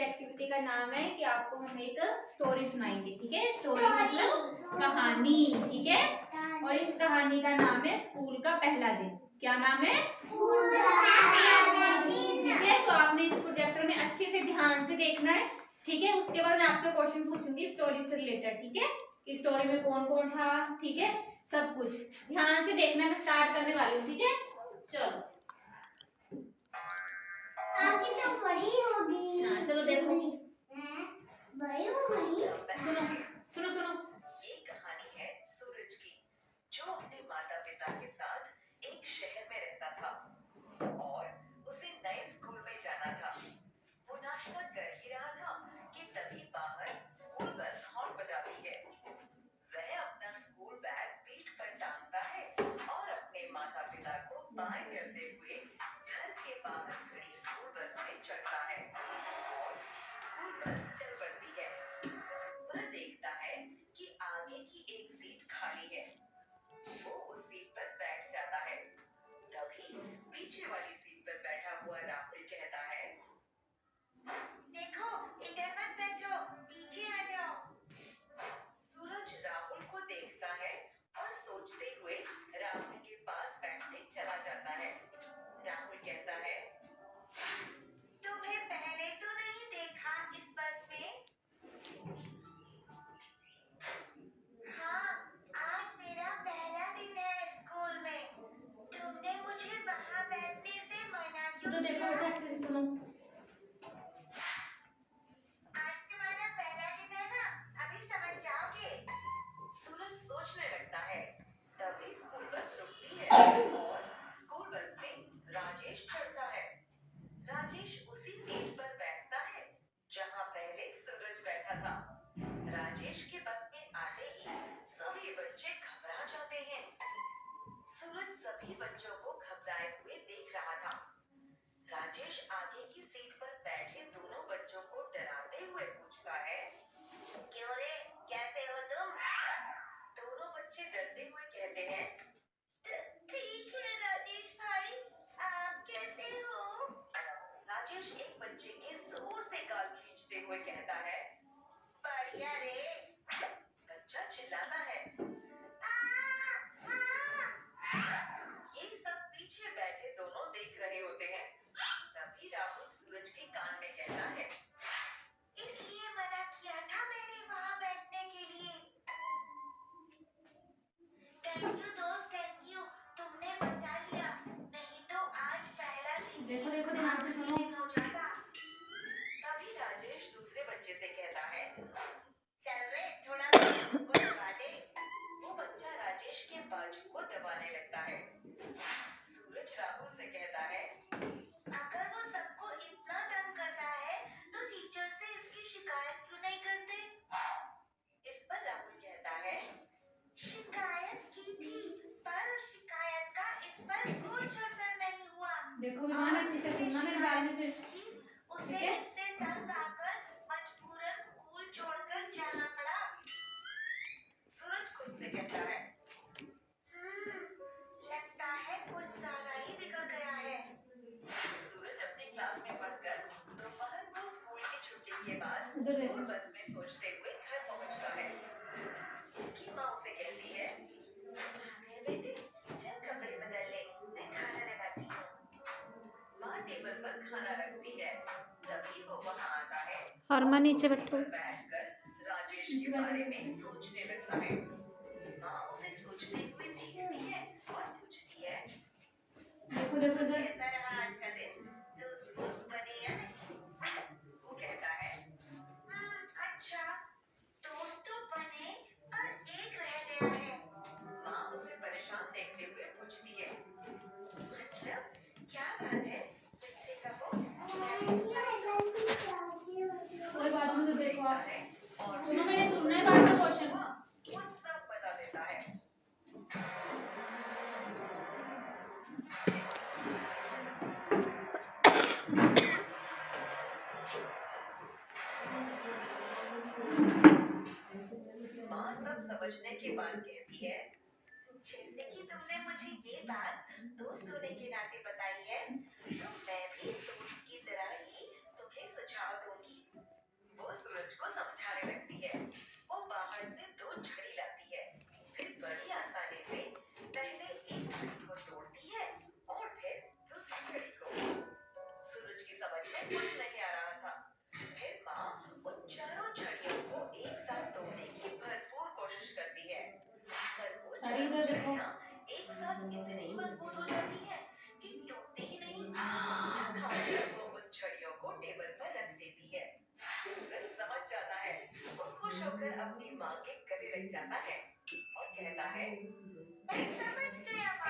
Activity का नाम है कि आपको हम एक स्टोरी सुनाएंगे, ठीक है। स्टोरी मतलब कहानी, ठीक है। और इस कहानी का नाम है स्कूल का पहला दिन। क्या नाम है? स्कूल का पहला दिन। ठीक है, तो आपने इस प्रोजेक्टर में अच्छे से ध्यान से देखना है, ठीक है। उसके बाद मैं आपसे क्वेश्चन पूछूंगी स्टोरी से रिलेटेड, ठीक है, कि स्टोरी में कौन कौन था, ठीक है, सब कुछ ध्यान से देखना। मैं स्टार्ट करने वाली हूँ, ठीक है। चलो आपकी तो बड़ी होगी। हाँ चलो देखो, बड़ी होगी। सुनो सुनो सुनो। ये कहानी है सूरज की, जो अपने माता पिता के साथ एक शहर में रहता था और उसे नए स्कूल में जाना था। वो नाश्ता कर ही रहा था कि तभी बाहर स्कूल बस हॉर्न बजाती है। वह अपना स्कूल बैग पीठ पर टांगता है और अपने माता पिता को बाय करते हुए घर के बाहर खड़ी स्कूल बस में चढ़ता है और स्कूल बस चल पड़ती है। वह देखता है कि आगे की एक सीट खाली है। वो उस सीट पर बैठ जाता है। तभी पीछे वाली सीट पर बैठा हुआ राहुल कहता है, देखो इधर मत बैठो, पीछे आ जाओ। सूरज राहुल को देखता है और सोचते हुए राहुल के पास बैठने चला जाता है। राहुल कहता है, तुम्हें पहले तो नहीं देखा इस बस में? हाँ, आज मेरा पहला दिन है स्कूल में। तुमने मुझे वहाँ बैठने से मना क्यों तो देखो किया? बेटा अच्छे से सुनो। आज तुम्हारा पहला दिन है ना, अभी समझ जाओगे। सूरज सोचने लगता है। तभी स्कूल बस रुकती है और स्कूल बस में राजेश चढ़ता है। राजेश उसी सीट पर बैठता है जहाँ पहले सूरज बैठा था। राजेश के बस में आते ही सभी बच्चे घबरा जाते हैं। सूरज सभी बच्चों को घबराए हुए देख रहा था। राजेश आगे की सीट पर बैठे दोनों बच्चों को डराते हुए पूछता है, क्यों रे, कैसे हो तुम? दोनों बच्चे डरते हुए कहते हैं, ठीक है राजेश भाई, आप कैसे हो? राजेश एक बच्चे के जोर से गाल खींचते हुए कहता है, बढ़िया रे। बच्चा चिल्लाता है, "आ, आ।" ये सब पीछे बैठे दोनों देख रहे होते हैं। तभी राहुल सूरज के कान में कहता है, इसलिए मना किया था मैंने वहाँ बैठने के लिए। थैंक यू दोस्त, थैंक यू, तुमने बचा लिया, नहीं तो आज पहला दिन देखो देखो ध्यान से सुनो। हो जाता। तभी राजेश दूसरे बच्चे से कहता है, चल रे थोड़ा बाजू को दबा दे। वो बच्चा राजेश के बाजू को दबाने लगता है। सूरज राहुल से कहता है, अगर वो सबको इतना तंग करता है तो टीचर से इसकी शिकायत क्यों नहीं करते? इस पर राहुल कहता है, शिकायत की थी पर शिकायत का इस पर कुछ असर नहीं हुआ। देखो विमान अच्छे से सुनना मेरे बारे में फिर, उसे ठीक है? इससे तंग आकर मजबूरन स्कूल छोड़कर जाना पड़ा। सूरज खुद से कहता है, लगता है कुछ ज्यादा ही बिगड़ गया है। सूरज अपने क्लास में पढ़कर दोपहर को स्कूल की छुट्टी के बाद उधर देखो। स्कूल बस में सोचते हुए घर पहुंचता है। उसकी माँ उसे कहती है, "अरे बेटे, चल कपड़े बदल ले, मैं खाना लगाती हूँ।" माँ टेबल पर खाना रखती है। तभी वो वहाँ आता है और माँ नीचे कुर्सी बैठो। पर बैठकर राजेश के बारे में सोचने लगता है। माँ उसे सोचते हुए देखती है और पूछती है, देखो देखो इधर। कैसा रहा आज का दिन? दोस्त बने या नहीं? वो कहता है, अच्छा, दोस्त तो बने पर एक रह गया है। माँ उसे परेशान देखते हुए पूछती है, मतलब क्या बात है? मुझसे कहो, मैं भी कोई बात नहीं, तो देखो आप है और सुनो, मैंने सुनना है बात का क्वेश्चन। वो सब बता देता है। माँ सब समझने के बाद कहती है, जैसे कि तुमने मुझे ये बात दोस्त होने के नाते बताई है, तो मैं भी दोस्त की तरह ही तुम्हें सुझाव दूंगी। दिख जाता है और कहता है, मैं समझ गया माँ।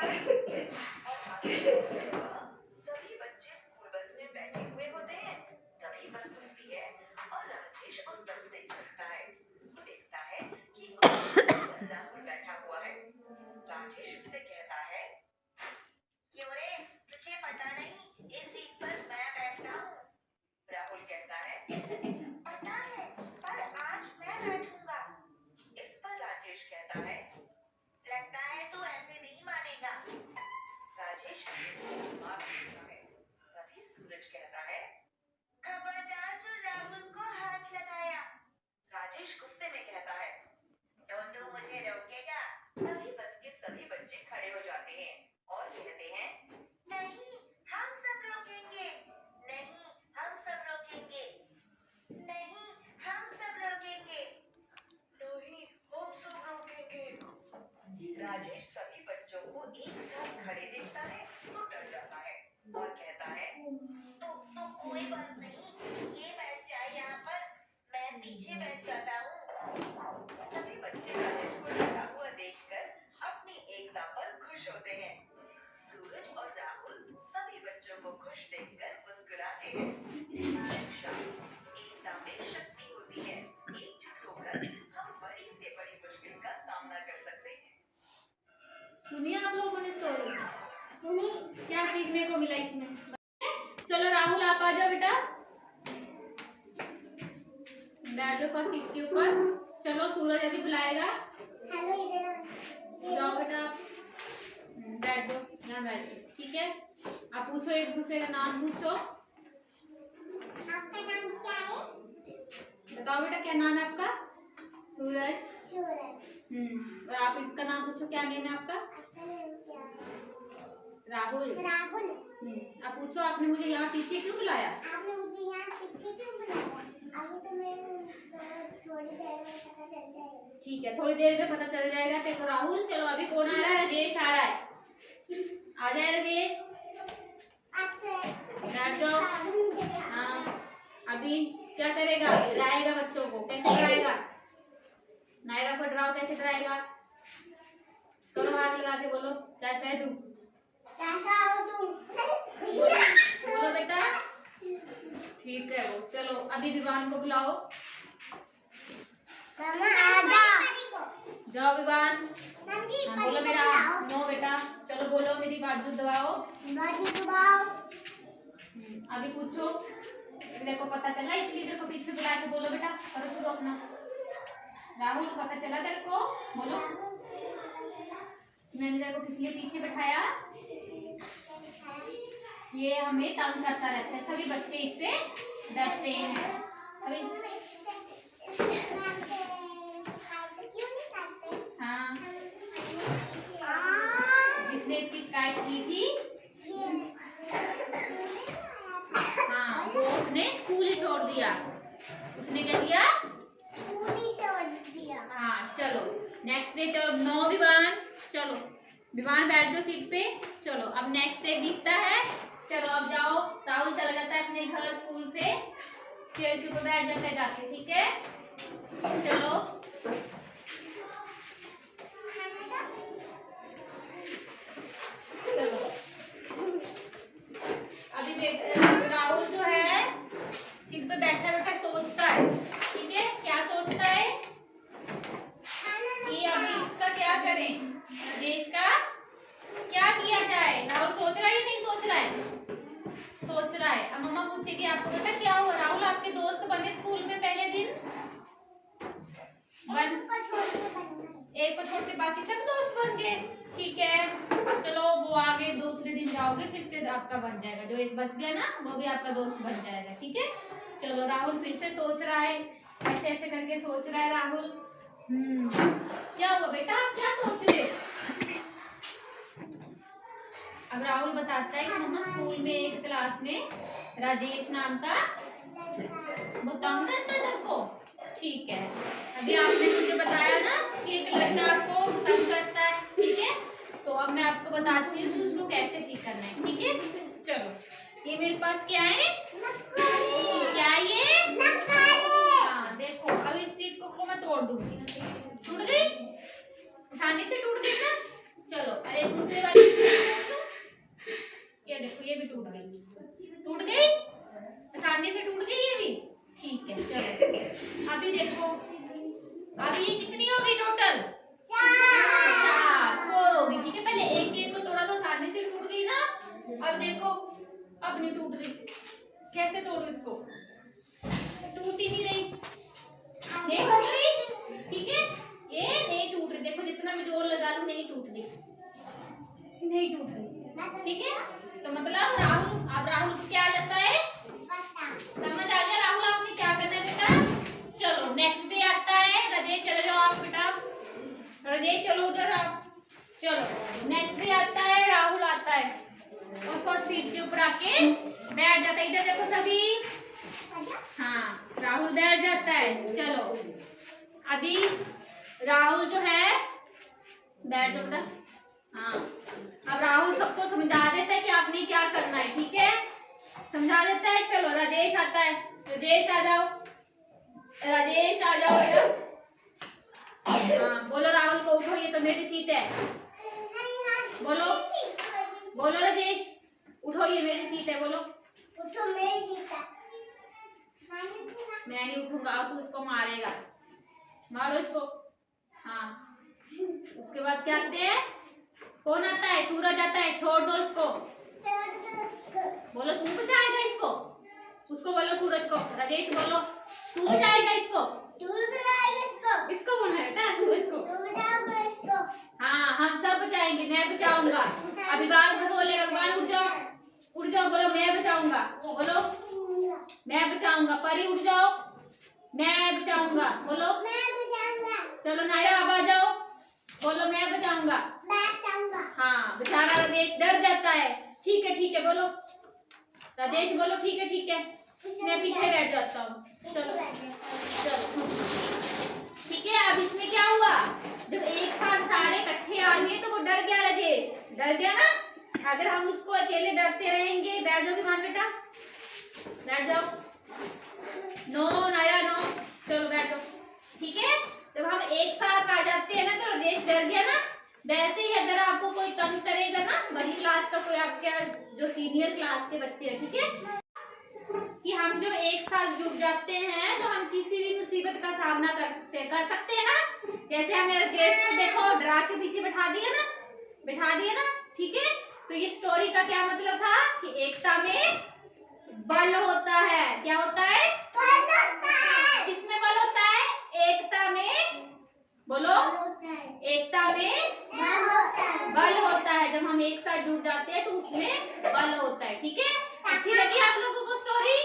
और आगे सुबह सभी बच्चे स्कूल बस में बैठे हुए होते हैं। तभी बस रुकती है और राजेश उस बस में चढ़ता है। वो देखता है कि उसके सीट पर राहुल बैठा हुआ है। राजेश उससे कहता है, क्यों रे, तुझे पता नहीं इस सीट पर मैं बैठता हूँ? राहुल कहता है, पता है, पर आज मैं बैठूंगा। इस पर राजेश कहता है, लगता है तू ऐसे नहीं मानेगा। राजेश मार देता है। तभी सूरज कहता है, खबरदार जो राहुल को हाथ लगाया। राजेश गुस्से में कहता है, तो तू मुझे रोकेगा? तभी बस के सभी बच्चे खड़े हो जाते हैं और कहते हैं, नहीं, हम सब रोकेंगे। नहीं, हम सब रोकेंगे। नहीं, हम सब रोकेंगे। नहीं, हम सब रोकेंगे। राजेश सभी बच्चों को एक साथ खड़े देखता है तो डर जाता है और कहता है, तो कोई बात नहीं, ये बैठ जाए यहाँ पर, मैं पीछे बैठ जाता हूँ। सभी बच्चे राजेश को डरा हुआ देखकर अपनी एकता पर खुश होते हैं। सूरज और राहुल सभी बच्चों को खुश देखकर मुस्कुराते हैं। शिक्षा एकता में शक्ति होती है। एकजुट होकर हम बड़ी से बड़ी मुश्किल का सामना कर सकते हैं। सुनिए आप लोगों ने स्टोरी, सुनी। क्या सीखने को मिला इसमें? चलो राहुल आप आ जाओ बेटा, बैठ जाओ फर्स्ट सीट के ऊपर। चलो सूरज अभी बुलाएगा, हेलो, इधर आओ। जाओ बेटा बैठ जाओ, यहाँ बैठ जाओ, ठीक है। आप पूछो, एक दूसरे का नाम पूछो। आपका नाम क्या है? बताओ बेटा क्या नाम है आपका? सूरज। सूरज। और आप इसका नाम पूछो, क्या नेम है आपका? आपका नाम क्या है? राहुल। राहुल। अब पूछो, आपने मुझे यहाँ पीछे क्यों बुलाया? आपने मुझे यहाँ पीछे क्यों बुलाया? अभी तो मैं थोड़ी देर में पता चल जाएगा। ठीक है, थोड़ी देर में पता चल जाएगा। देखो राहुल, चलो अभी कौन आ रहा है? राजेश आ रहा है। आ जाए राजेश, बैठ जाओ। हाँ, अभी क्या करेगा? डराएगा बच्चों को। कैसे डराएगा? नायरा को डराओ, कैसे डराएगा? करो हाथ लगा के बोलो, कैसा है तू? कैसा हो तुम? बोलो बेटा, ठीक है वो। चलो अभी विवान को बुलाओ। मम्मा आ जाओ। जाओ विवान। नंदी हाँ, बोलो मेरा नो बेटा। चलो बोलो, मेरी बाजू दबाओ। बाजू दबाओ। अभी पूछो, मेरे को पता चला इसलिए तेरे को पीछे बुला के बोलो बेटा, करो शुरू अपना। राहुल पता चला तेरे को? बोलो, मैंने तेरे को किस लिए पीछे बैठाया? ये हमें तंग करता रहता है, सभी बच्चे इससे डरते हैं। सभी हाँ, जिसने इसकी शिकायत की थी, हाँ, वो उसने स्कूल ही छोड़ दिया। उसने क्या किया? स्कूल ही छोड़ दिया। हाँ, चलो नेक्स्ट डे। चलो नो विवान, चलो विवान बैठ जाओ सीट पे। चलो अब नेक्स्ट डे बीतता है। चलो अब जाओ, राहुल चला जाता है अपने घर स्कूल से, चेयर के ऊपर बैठ जाता है जाके, ठीक है। चलो चलो अभी राहुल जो है सीट पे बैठा बैठा सोचता है, ठीक है। क्या सोचता है कि अभी इसका क्या करें, देश का क्या किया जाए? राहुल सोच रहा है या नहीं सोच रहा है? सोच रहा है। अब मम्मा पूछेगी आपको, बेटा क्या हुआ? राहुल आपके दोस्त बने स्कूल में पहले दिन? एक को छोड़ के बाकी सब दोस्त बन गए, ठीक है। चलो वो आगे दूसरे दिन जाओगे फिर से आपका बन जाएगा, जो एक बच गया ना वो भी आपका दोस्त बन जाएगा, ठीक है। चलो राहुल फिर से सोच रहा है, ऐसे ऐसे करके सोच रहा है राहुल। क्या हुआ बेटा, आप क्या सोच रहे? अब राहुल बताता है कि मम्मा स्कूल में एक क्लास में राजेश नाम का वो तंग करता है सबको, ठीक है। अभी आपने मुझे बताया ना कि एक लड़का आपको तंग करता है, ठीक है। तो अब मैं आपको बताती हूँ उसको कैसे ठीक करना है, ठीक है। चलो ये मेरे पास क्या है? क्या ये? हाँ देखो, अब इस चीज को मैं तोड़ दूंगी, टूट गई, आसानी से टूट गई ना। चलो अरे दूसरे वाली ये देखो ये भी टूट गई आसानी से टूट गई ये भी। ठीक है चलो अभी देखो, अभी ये कितनी हो गई टोटल? 4 होगी। ठीक है पहले एक एक को तोड़ा तो आसानी से टूट गई ना। अब देखो अब नहीं टूट रही, कैसे तोड़ू इसको? टूट ही नहीं रही, नहीं टूट रही। ठीक है ये नहीं टूट रही, देखो जितना भी जोर लगा लूं नहीं टूट रही। ठीक है तो मतलब राहुल, अब राहुल क्या आ जाता है? समझ आ गया राहुल आपने क्या करना है बेटा? चलो नेक्स्ट डे आता है। राजेश चले जाओ आप बेटा, राजेश चलो उधर आप। चलो नेक्स्ट डे आता है, राहुल आता है और फर्स्ट सीट के ऊपर आके बैठ जाता है। इधर देखो सभी, हाँ राहुल बैठ जाता है। चलो अभी राहुल जो है बैठ जाओ बेटा। हाँ अब राहुल सबको समझा देता है कि आपने क्या करना है। ठीक है समझा देता है। चलो राजेश आता है, राजेश आ जाओ, राजेश आ जाओ बेटा। हाँ बोलो राहुल को उठो, ये तो मेरी सीट है। बोलो बोलो राजेश उठो, ये मेरी सीट है। बोलो उठो मेरी सीट है। मैं नहीं उठूंगा, अब तू इसको मारेगा, मारो इसको। हाँ उसके बाद क्या आते हैं? कौन आता है? सूरज आता है। छोड़ दो इसको, बोलो तू बचाएगा इसको। उसको बोलो सूरज को, राजेश बोलो तू बचाएगा इसको। इसको बोलना है बेटा, सूरज को। हाँ हम सब बचाएंगे, मैं बचाऊंगा। अभिमान को बोलेगा, अभिमान उठ जाओ, उठ जाओ। बोलो मैं बचाऊंगा, बोलो मैं बचाऊंगा। परी उठ जाओ, मैं बचाऊंगा। बोलो चलो नायरा अब आ जाओ, बोलो मैं बचाऊंगा। हाँ बेचारा राजेश डर जाता है। ठीक है बोलो राजेश, बोलो ठीक है मैं पीछे बैठ जाता हूँ। चलो ठीक है। अब इसमें क्या हुआ, जब एक साथ सारे इकट्ठे आ गए तो वो डर गया, राजेश डर गया ना। अगर हम उसको अकेले डरते रहेंगे, बैठ जाओ विमान बेटा, बैठ जाओ। नो नायरा नो, चलो बैठ जाओ। ठीक है जब हम एक साथ आ जाते हैं ना तो राजेश डर गया ना। वैसे ही अगर आपको कोई तंग करेगा ना, बड़ी क्लास का कोई आपके जो सीनियर क्लास के बच्चे हैं, ठीक है कि हम जब एक साथ जुट जाते हैं तो हम किसी भी मुसीबत का सामना कर सकते हैं ना। जैसे हमने राजेश को देखो डरा के पीछे बैठा दिया ना। ठीक है तो ये स्टोरी का क्या मतलब था कि एकता में बल होता है। क्या होता है? किसमें बल होता है? एकता में। बोलो एकता में बल होता है। जब हम एक साथ जुड़ जाते हैं तो उसमें बल होता है। ठीक है अच्छी लगी आप लोगों को स्टोरी?